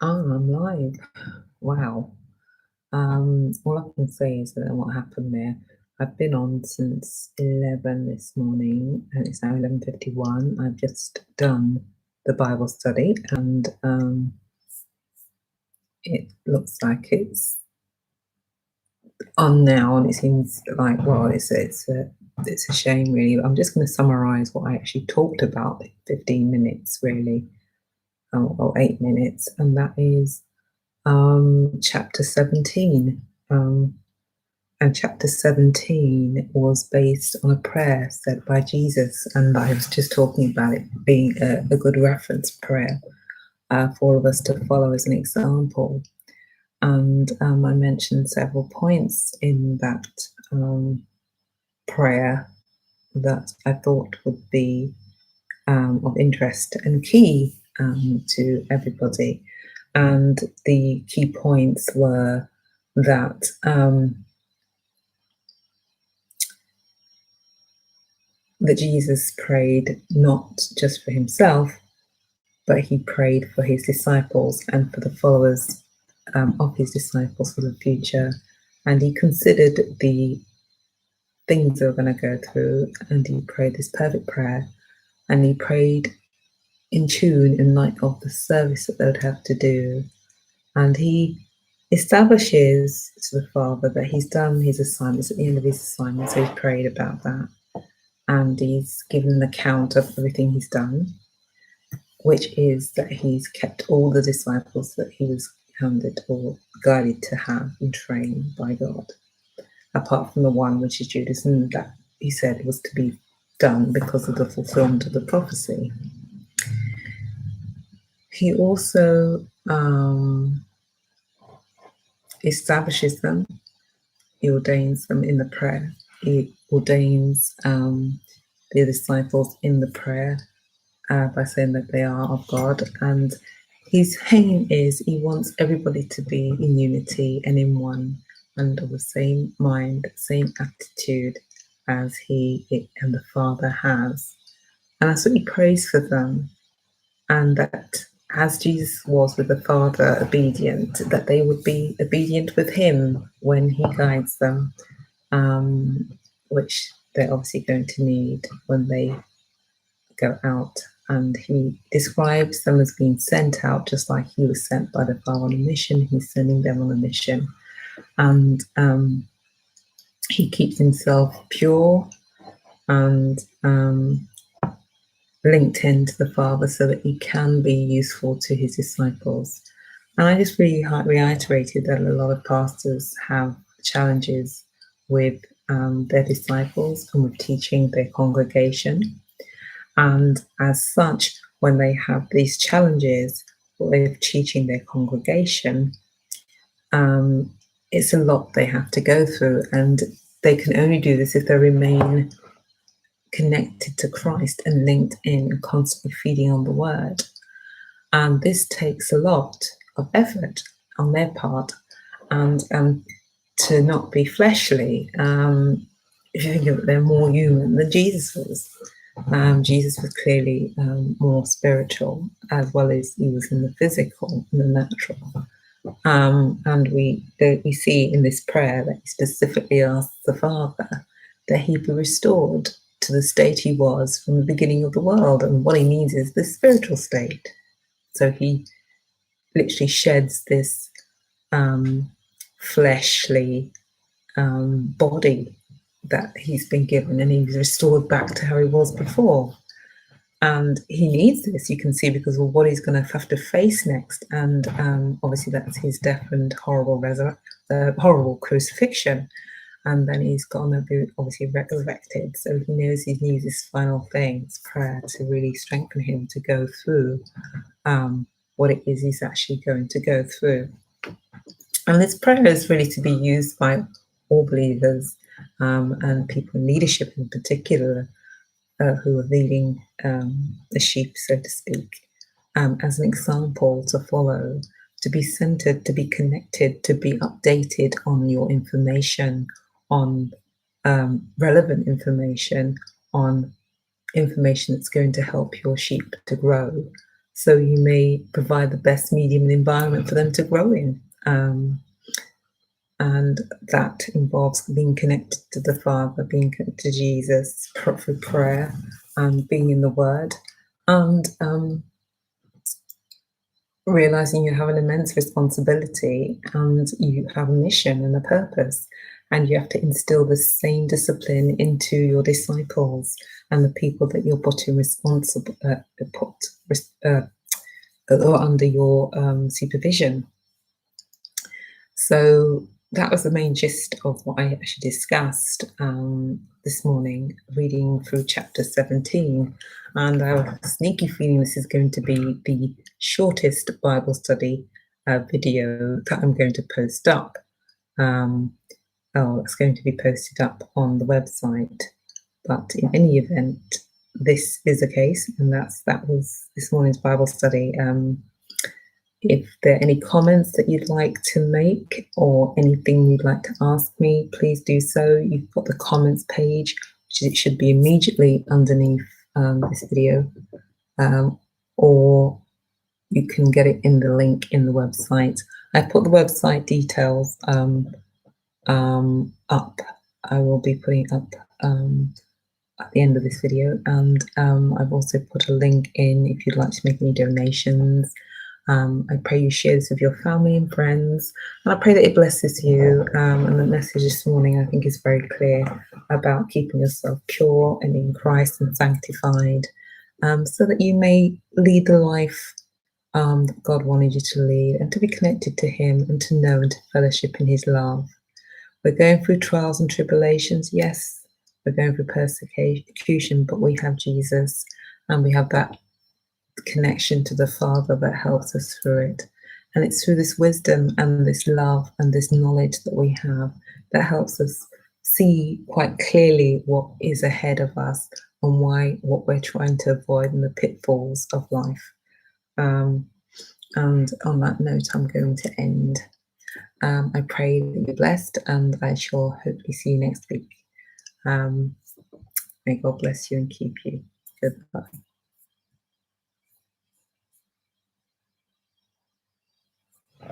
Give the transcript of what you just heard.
Oh, I'm live. Wow. All I can say is that what happened there. I've been on since 11 this morning, and it's now 11:51. I've just done the Bible study, and it looks like it's on now, and it seems like, well, it's a shame, really. I'm just going to summarize what I actually talked about. 15 minutes, really, or 8 minutes, and that is chapter 17. And chapter 17 was based on a prayer said by Jesus, and I was just talking about it being a good reference prayer for all of us to follow as an example. And I mentioned several points in that prayer that I thought would be of interest and key to everybody. And the key points were that that Jesus prayed not just for himself, but he prayed for his disciples and for the followers of his disciples for the future. And he considered the things they were going to go through, and he prayed this perfect prayer. And he prayed in tune in light of the service that they would have to do. And he establishes to the Father that he's done his assignments at the end of his assignment, so he's prayed about that. And he's given an account of everything he's done, which is that he's kept all the disciples that he was handed or guided to have and trained by God, apart from the one, which is Judas, and that he said was to be done because of the fulfillment of the prophecy. He also establishes them. He ordains them in the prayer. He ordains the disciples in the prayer by saying that they are of God. And his aim is he wants everybody to be in unity and in one, and of the same mind, same attitude as he and the Father has. And that's what he prays for them. And that as Jesus was with the Father obedient, that they would be obedient with him when he guides them, which they're obviously going to need when they go out. And he describes them as being sent out just like he was sent by the Father on a mission. He's sending them on a mission. And he keeps himself pure and linked into the Father so that he can be useful to his disciples. And I just really reiterated that a lot of pastors have challenges with their disciples and with teaching their congregation. And as such, when they have these challenges with teaching their congregation, it's a lot they have to go through. And they can only do this if they remain connected to Christ and linked in, constantly feeding on the word. And this takes a lot of effort on their part, and to not be fleshly. If you think of it, they're more human than Jesus was. Jesus was clearly more spiritual, as well as he was in the physical, in the natural. And we see in this prayer that he specifically asks the Father that he be restored to the state he was from the beginning of the world. And what he needs is the spiritual state. So he literally sheds this fleshly body that he's been given, and he's restored back to how he was before. And he needs this, you can see, because of what he's going to have to face next. And obviously that's his death and horrible crucifixion. And then he's going to be obviously resurrected. So he knows he needs this final thing, this prayer, to really strengthen him to go through what it is he's actually going to go through. And this prayer is really to be used by all believers and people in leadership in particular who are leading the sheep, so to speak, as an example to follow, to be centered, to be connected, to be updated on your information, on relevant information, on information that's going to help your sheep to grow. so you may provide the best medium and environment for them to grow in. And that involves being connected to the Father, being connected to Jesus through prayer, being in the Word, and realizing you have an immense responsibility and you have a mission and a purpose, and you have to instill the same discipline into your disciples and the people that you're putting responsible or under your supervision. So that was the main gist of what I actually discussed this morning, reading through chapter 17. And I have a sneaky feeling this is going to be the shortest Bible study video that I'm going to post up. It's going to be posted up on the website. But in any event, this is the case, and that was this morning's Bible study. If there are any comments that you'd like to make or anything you'd like to ask me, please do so. You've got the comments page, which it should be immediately underneath this video, or you can get it in the link in the website. I put the website details up. I will be putting up at the end of this video, and I've also put a link in if you'd like to make any donations. I pray you share this with your family and friends, and I pray that it blesses you. And the message this morning, I think, is very clear about keeping yourself pure and in Christ and sanctified, so that you may lead the life that God wanted you to lead, and to be connected to Him and to know and to fellowship in His love. We're going through trials and tribulations, yes. We're going through persecution, but we have Jesus, and we have that connection to the Father that helps us through it. And it's through this wisdom and this love and this knowledge that we have that helps us see quite clearly what is ahead of us and what we're trying to avoid in the pitfalls of life. And on that note, I'm going to end. I pray that you're blessed, and I shall hopefully see you next week. May God bless you and keep you. Goodbye.